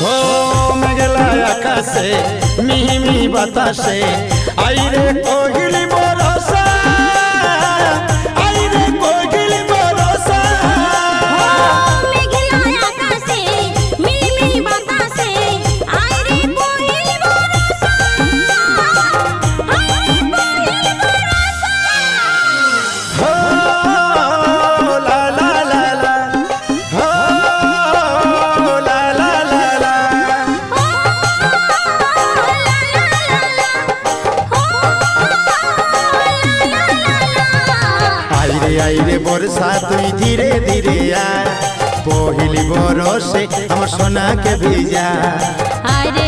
हो मेघला आकाशे मिहि मिहि बातासे आइरे कोगिली बरसा आइरे कोगिली बरसा मेघला आकाशे मिहि मिहि बातासे आइरे कोगिली बरसा आइरे कोगिली बरसा हो ला ला ला ला हो ला ला ला ला आइरे आइरे बरसा तुई धीरे धीरे आ पहिली बरसे हमर सोना के भेजा आइरे